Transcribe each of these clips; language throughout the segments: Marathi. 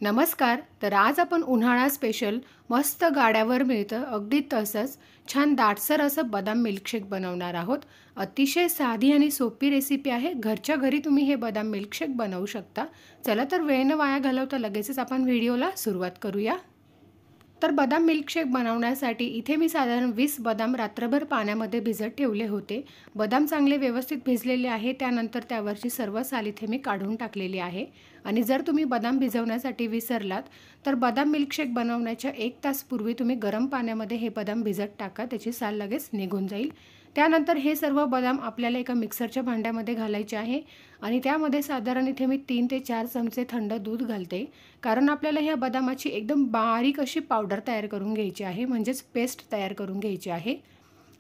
नमस्कार. तर आज आपण उन्हाळा स्पेशल मस्त गाड्यावर मिळतं अगदी तसंच छान दाटसर असं बदाम मिल्कशेक बनवणार आहोत. अतिशय साधी आणि सोपी रेसिपी आहे. घरच्या घरी तुम्ही हे बदाम मिल्कशेक बनवू शकता. चला तर वेळ न वाया घालवता लगेचच आपण व्हिडिओला सुरुवात करूया. तर बदाम मिल्कशेक बनवण्यासाठी इथे मी साधारण 20 बदाम रात्रभर पाण्यामध्ये भिजत ठेवले होते. बदाम चांगले व्यवस्थित भिजलेले आहे. त्यानंतर त्यावरची सर्व साल इथे मी काढून टाकलेली आहे. आणि जर तुम्ही बदाम भिजवण्यासाठी विसरलात तर बदाम मिल्कशेक बनवण्याच्या 1 तास पूर्वी तुम्ही गरम पाण्यामध्ये हे बदाम भिजत टाका. त्याची साल लगेच निघून जाईल. त्यानंतर हे सर्व बदाम आपल्याला एका मिक्सरच्या भांड्यामध्ये घालायचे आहे आणि त्यामध्ये साधारण इथे मी 3 ते 4 चमचे थंड दूध घालते. कारण आपल्याला ह्या बदामाची एकदम बारीक अशी पावडर तयार करून घ्यायची आहे, म्हणजेच पेस्ट तयार करून घ्यायची आहे.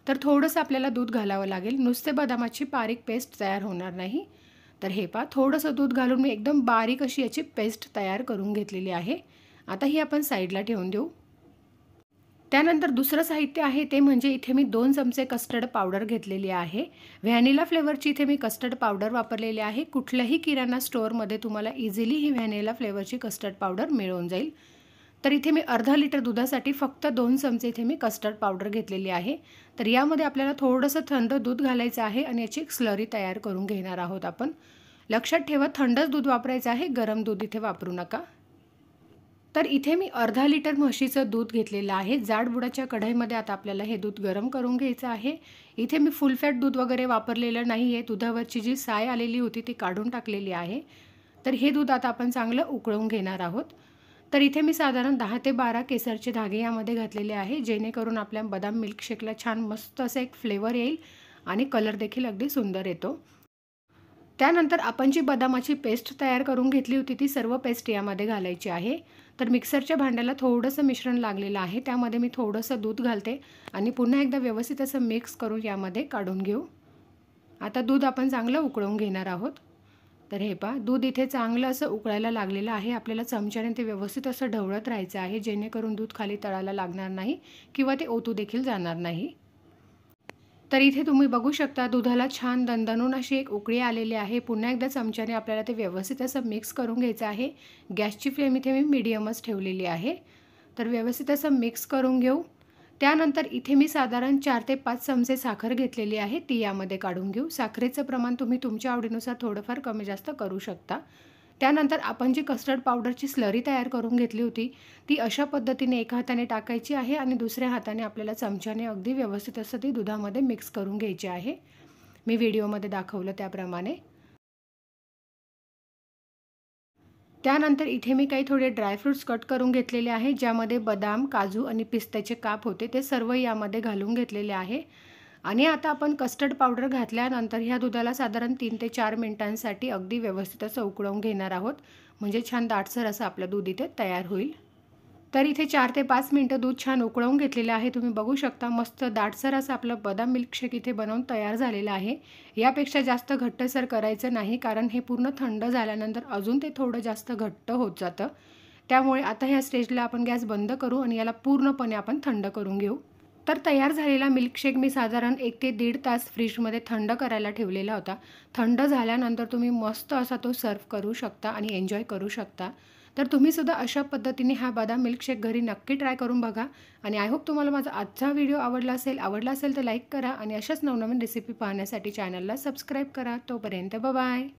तर थोडंसं आपल्याला दूध घालावं लागेल. नुसते बदामाची बारीक पेस्ट तयार होणार नाही. तर हे पहा, थोडंसं दूध घालून मी एकदम बारीक अशी याची पेस्ट तयार करून घेतलेली आहे. आता ही आपण साईडला ठेवून देऊ. त्यानंतर दुसरं साहित्य आहे ते म्हणजे इथे मी 2 चमचे कस्टर्ड पावडर घेतलेली आहे. व्हॅनिला फ्लेवरची इथे मी कस्टर्ड पावडर वापरलेली आहे. कुठल्याही किराणा स्टोअरमध्ये तुम्हाला इझिली ही व्हॅनिला फ्लेवरची कस्टर्ड पावडर मिळून जाईल. तर इथे मी अर्धा लिटर दुधासाठी फक्त 2 चमचे इथे मी कस्टर्ड पावडर घेतलेली आहे. तर यामध्ये आपल्याला थोडंसं थंड दूध घालायचं आहे आणि याची एक स्लरी तयार करून घेणार आहोत आपण. लक्षात ठेवा, थंडच दूध वापरायचं आहे, गरम दूध इथे वापरू नका. तर इथे मी अर्धा लिटर म्हशीचं दूध घेतलेलं आहे. जाड बुडाच्या कढईमध्ये आता आपल्याला हे दूध गरम करून घ्यायचं आहे. इथे मी फुल फॅट दूध वगैरे वापरलेलं नाही आहे. दुधावरची जी साय आलेली होती ती काढून टाकलेली आहे. तर हे दूध आता आपण चांगलं उकळून घेणार आहोत. तर इथे मी साधारण 10 ते 12 केसरचे धागे यामध्ये घातलेले आहे, जेणेकरून आपल्या बदाम मिल्कशेकला छान मस्त असं एक फ्लेवर येईल आणि कलर देखील अगदी सुंदर येतो. त्यानंतर आपण जी बदामाची पेस्ट तयार करून घेतली होती ती सर्व पेस्ट यामध्ये घालायची आहे. तर मिक्सरच्या भांड्याला थोडंसं मिश्रण लागलेलं आहे, त्यामध्ये मी थोडंसं दूध घालते आणि पुन्हा एकदा व्यवस्थित असं मिक्स करून यामध्ये काढून घेऊ. आता दूध आपण चांगलं उकळून घेणार आहोत. तर हे पहा, दूध इथे चांगलं असं उकळायला लागलेलं आहे. आपल्याला चमच्याने ते व्यवस्थित असं ढवळत राहायचं आहे, जेणेकरून दूध खाली तळाला लागणार नाही किंवा ते ओतू देखील जाणार नाही. तर इथे तुम्ही बघू शकता दुधाला छान दणदणून अशी एक उकळी आलेली आहे. पुन्हा एकदा चमच्याने आपल्याला ते व्यवस्थित असं मिक्स करून घ्यायचं आहे. गॅसची फ्लेम इथे मी मीडियमच ठेवलेली आहे. तर व्यवस्थित असं मिक्स करून घेऊ. त्यानंतर इथे मी साधारण 4 ते 5 चमचे साखर घेतलेली आहे, ती यामध्ये काढून घेऊ. साखरेचं प्रमाण तुम्ही तुमच्या आवडीनुसार थोडंफार कमी जास्त करू शकता. त्यानंतर आपण जी कस्टर्ड पावडरची स्लरी तयार करून घेतली होती ती अशा पद्धतीने एका हाताने टाकायची आहे आणि दुसऱ्या हाताने आपल्याला चमच्याने अगदी व्यवस्थित असं ती दुधामध्ये मिक्स करून घ्यायची आहे. मी व्हिडिओमध्ये दाखवलं त्याप्रमाणे. त्यानंतर इथे मी काही थोडे ड्रायफ्रूट्स कट करून घेतलेले आहे, ज्यामध्ये बदाम, काजू आणि पिस्त्याचे काप होते ते सर्व यामध्ये घालून घेतलेले आहे. आणि आता आपण कस्टर्ड पावडर घातल्यानंतर ह्या दुधाला साधारण 3 ते 4 मिनिटांसाठी अगदी व्यवस्थित असं उकळवून घेणार आहोत, म्हणजे छान दाटसर असं आपलं दूध इथे तयार होईल. तर इथे 4 ते 5 मिनिटं दूध छान उकळवून घेतलेलं आहे. तुम्ही बघू शकता मस्त दाटसर असं आपलं बदाम मिल्कशेक इथे बनवून तयार झालेलं आहे. यापेक्षा जास्त घट्टसर करायचं नाही, कारण हे पूर्ण थंड झाल्यानंतर अजून ते थोडं जास्त घट्ट होत जातं. त्यामुळे आता ह्या स्टेजला आपण गॅस बंद करू आणि याला पूर्णपणे आपण थंड करून घेऊ. तर तयार झालेला मिल्कशेक मी साधारण 1 ते 1.5 तास फ्रीजमध्ये थंड करायला ठेवलेला होता. थंड झाल्यानंतर तुम्ही मस्त असा तो सर्व करू शकता आणि एन्जॉय करू शकता. तर तुम्हीसुद्धा अशा पद्धतीने हा बदाम मिल्कशेक घरी नक्की ट्राय करून बघा. आणि आय होप तुम्हाला माझा आजचा व्हिडिओ आवडला असेल तर लाईक करा आणि अशाच नवनवीन रेसिपी पाहण्यासाठी चॅनलला सबस्क्राईब करा. तोपर्यंत बाय बाय.